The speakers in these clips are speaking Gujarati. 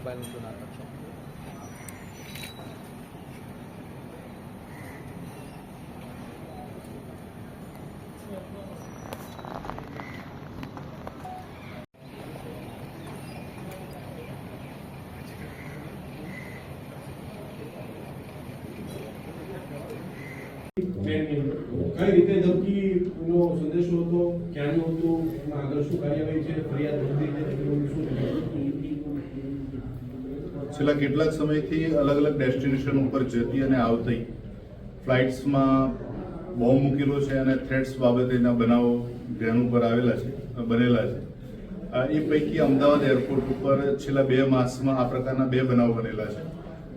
મોબાઈલ ઊંચું ના કરશો. કઈ રીતે ધમકીનો સંદેશો હતો, ક્યાંનું હતું, એમાં આગળ શું કાર્યવાહી છે, ફરિયાદ નોંધી છે, શું છેલ્લા કેટલાક સમયથી અલગ અલગ ડેસ્ટિનેશન ઉપર જતી અને આવતી ફ્લાઇટ્સમાં બોમ્બ મૂકેલો છે અને થ્રેટ્સ બાબતેના બનાવો ધ્યાન ઉપર બનેલા છે. એ પૈકી અમદાવાદ એરપોર્ટ ઉપર છેલ્લા 2 માસમાં આ પ્રકારના 2 બનાવો બનેલા છે,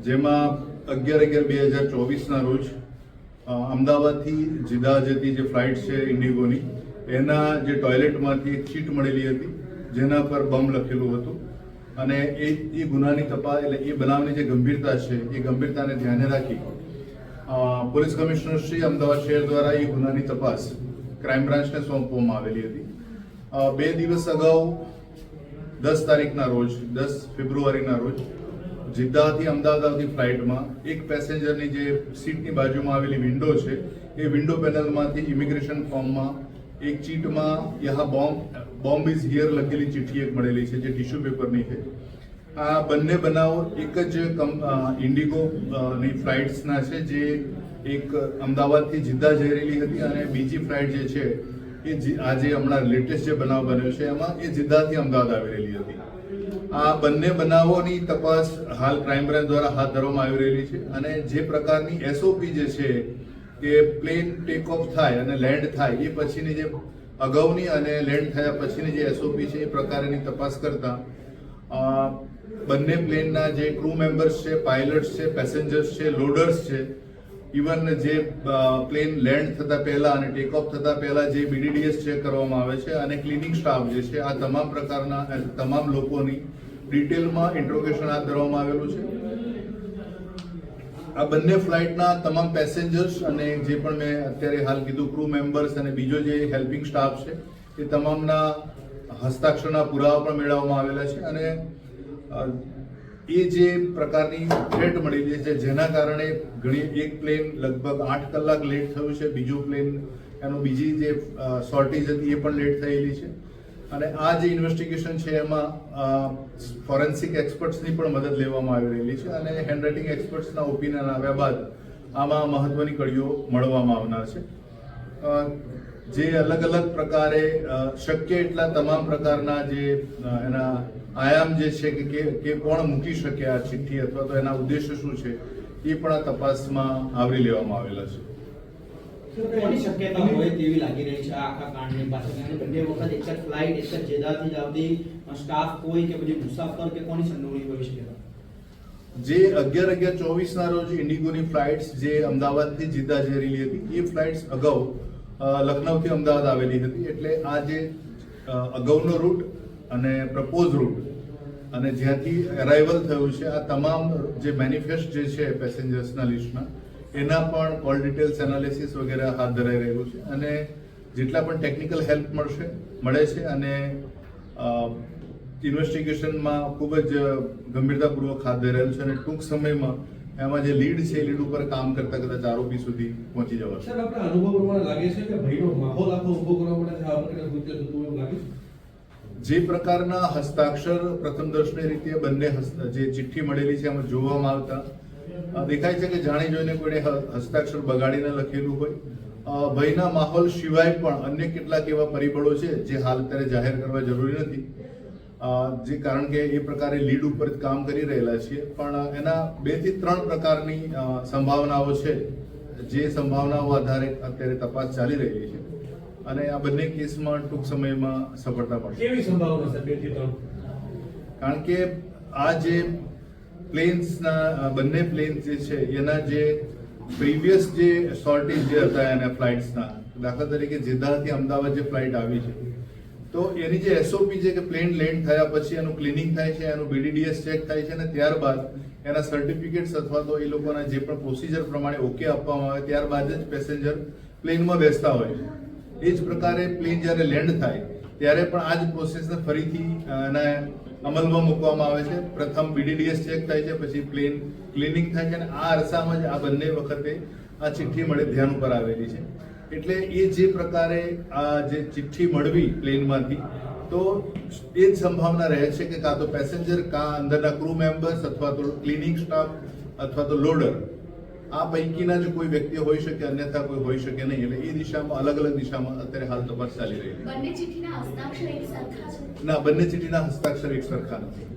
જેમાં 11/11/2024ના રોજ અમદાવાદથી જીદા જતી જે ફ્લાઇટ છે ઇન્ડિગોની, એના જે ટોયલેટમાંથી એક ચીટ મળેલી હતી જેના પર બોમ્બ લખેલું હતું. અને એ ગુનાની તપાસ, એટલે એ બનાવની જે ગંભીરતા છે એ ગંભીરતાને ધ્યાને રાખી પોલીસ કમિશનર શ્રી અમદાવાદ શહેર દ્વારા એ ગુનાની તપાસ ક્રાઇમ બ્રાન્ચને સોંપવામાં આવેલી હતી. 2 દિવસ અગાઉ 10 તારીખના રોજ, 10 ફેબ્રુઆરીના રોજ જીદ્દાથી અમદાવાદ આવતી ફ્લાઇટમાં એક પેસેન્જરની જે સીટની બાજુમાં આવેલી વિન્ડો છે એ વિન્ડો પેનલમાંથી ઇમિગ્રેશન ફોર્મમાં એક ચીટમાં યહાં બોમ્બ ઇઝ હિયર લખેલી ચિઠ્ઠી એક મળેલી છે જે ટિશ્યુ પેપરની છે. આ બંને બનાવો એક જ ઇન્ડિગોની ફ્લાઇટ્સના છે, જે એક અમદાવાદથી જીદ્દા જઈ રહેલી હતી અને બીજી ફ્લાઇટ જે છે એ આજે હમણાં લેટેસ્ટ જે બનાવ બન્યો છે એમાં એ જીદ્દાથી અમદાવાદ આવી રહેલી હતી. આ બંને બનાવોની તપાસ હાલ ક્રાઇમ બ્રાન્ચ દ્વારા હાથ ધરવામાં આવી રહેલી છે અને જે પ્રકારની એસઓપી જે છે કે પ્લેન ટેક ઓફ થાય અને લેન્ડ થાય એ પછીની જે અગાઉની અને લેન્ડ થયા પછીની જે એસઓપી છે એ પ્રકારની તપાસ કરતા બંને પ્લેનના જે ક્રૂ મેમ્બર્સ છે, પાયલટ્સ છે, પેસેન્જર્સ છે, લોડર્સ છે, ઇવન જે પ્લેન લેન્ડ થતા પહેલા અને ટેક ઓફ થતા પહેલા જે BDDS ચેક કરવામાં આવે છે અને ક્લિનિંગ સ્ટાફ જે છે, આ તમામ પ્રકારના તમામ લોકોની ડિટેલમાં ઇન્ટ્રોગેશન હાથ ધરવામાં આવેલું છે. આ બંને ફ્લાઇટના તમામ પેસેન્જર્સ અને જે પણ મેં અત્યારે હાલ કીધું ક્રૂ મેમ્બર્સ અને બીજો જે હેલ્પિંગ સ્ટાફ છે એ તમામના હસ્તાક્ષરના પુરાવા પણ મેળવવામાં આવેલા છે. અને એ જે પ્રકારની થ્રેટ મળેલી છે જેના કારણે એક પ્લેન લગભગ 8 કલાક લેટ થયું છે, બીજું પ્લેન એનું બીજી જે સોર્ટેજ હતી એ પણ લેટ થયેલી છે. અને આ જે ઇન્વેસ્ટિગેશન છે એમાં ફોરેન્સિક એક્સપર્ટ્સની પણ મદદ લેવામાં આવી રહેલી છે અને હેન્ડરાઇટિંગ એક્સપર્ટ્સના ઓપિનિયન આવ્યા બાદ આમાં મહત્વની કડીઓ મળવામાં આવનાર છે. જે અલગ અલગ પ્રકારે શક્ય એટલા તમામ પ્રકારના જે એના આયામ જે છે કે કોણ મૂકી શકે આ ચિઠ્ઠી અથવા તો એના ઉદ્દેશ્ય શું છે એ પણ આ તપાસમાં આવરી લેવામાં આવેલા છે. કોની શક્યતા હોય તેવી લાગી રહી છે આખા કાંડની પાછળ? અને બંને વખત એક જ ફ્લાઇટ, એક જ જેદાથી જ આવતી સ્ટાફ કોઈ કે પછી મુસાફર કે કોની સંડોવણી હોઈ શકે? જે 11/11/24ના રોજ ઇન્ડિગોની ફ્લાઇટ્સ જે અમદાવાદથી જીદ્દા જઈ રહેલી હતી એ ફ્લાઇટ્સ અગાઉ લખનૌથી અમદાવાદ આવેલી હતી. એટલે આ જે અગાઉનો રૂટ અને પ્રપોઝ રૂટ અને જ્યાંથી અરાઇવલ થયું છે આ તમામ જે મેનિફેસ્ટ જે છે પેસેન્જર્સના લિસ્ટના એના પણ કોલ ડિટેલ્સ એનાલિસિસ વગેરે હાથ ધરાઈ રહ્યું છે અને જેટલા પણ ટેકનિકલ હેલ્પ મળે છે અને ઇન્વેસ્ટિગેશનમાં ખૂબ જ ગંભીરતાપૂર્વક હાથ ધરાયેલું છે અને ટૂંક સમયમાં એમાં જે લીડ છે લીડ ઉપર કામ કરતા કદાચ આરોપી સુધી પહોંચી જવાશે. સાહેબ, આપણા અનુભવ પ્રમાણે લાગે છે કે ભયનો માહોલ આખો ઉભો કરવા માટે આ પ્રકારના કૃત્ય થતું એવું લાગે છે? જે પ્રકારના હસ્તાક્ષર પ્રથમ દર્શનીય રીતે બંને જે ચિઠ્ઠી મળેલી છે એમાં જોવામાં આવતા દેખાય છે કે જાણી જોઈને કોઈને હસ્તાક્ષર બગાડીને લખેલું હોય. ભયના માહોલ સિવાય પણ અન્ય કેટલાક એવા પરિબળો છે જે હાલ અત્યારે જાહેર કરવા જરૂરી નથી, જે કારણ કે એ પ્રકારે લીડ ઉપર કામ કરી રહેલા છીએ. પણ એના 2 થી 3 પ્રકારની સંભાવનાઓ છે જે સંભાવનાઓ આધારે અત્યારે તપાસ ચાલી રહી છે અને આ બંને કેસમાં ટૂંક સમયમાં સફળતા મળશે. કેવી સંભાવના છે 2 થી 3? કારણ કે આ જે પ્લેન્સના બંને પ્લેન જે છે એના જે પ્રીવિયસ જે સોર્ટેજ જે હતા એના ફ્લાઇટ્સના, દાખલા તરીકે જીદ્દાથી અમદાવાદ જે ફ્લાઇટ આવી છે તો એની જે એસઓપી છે કે પ્લેન લેન્ડ થયા પછી એનું ક્લિનિંગ થાય છે, એનું BDDS ચેક થાય છે અને ત્યારબાદ એના સર્ટિફિકેટ્સ અથવા તો એ લોકોના જે પણ પ્રોસિજર પ્રમાણે ઓકે આપવામાં આવે ત્યારબાદ જ પેસેન્જર પ્લેનમાં બેસતા હોય છે. એ જ પ્રકારે પ્લેન જ્યારે લેન્ડ થાય ત્યારે પણ આ જ પ્રોસેસને ફરીથી એના અમલમાં મૂકવામાં આવે છે. પ્રથમ BDDS ચેક થાય છે, પછી પ્લેન ક્લિનિંગ થાય છે અને આ અરસામાં જ આ બંને વખતે આ ચિઠ્ઠી મળી ધ્યાન ઉપર આવેલી છે. એટલે એ જે પ્રકારે આ જે ચિઠ્ઠી મળવી પ્લેનમાંથી, તો એ જ સંભાવના રહે છે કે કાં તો પેસેન્જર, કાં અંદરના ક્રૂ મેમ્બર્સ, અથવા તો ક્લિનિંગ સ્ટાફ, અથવા તો લોડર, આ પૈકીના જ કોઈ વ્યક્તિ હોઈ શકે, અન્યથા કોઈ હોઈ શકે નહીં. એટલે એ દિશામાં, અલગ અલગ દિશામાં અત્યારે હાલ તપાસ ચાલી રહી છે. બંને ચિઠ્ઠીના હસ્તાક્ષર એક સરખા છે. ના, બંને ચિઠ્ઠીના હસ્તાક્ષર એક સરખા નથી.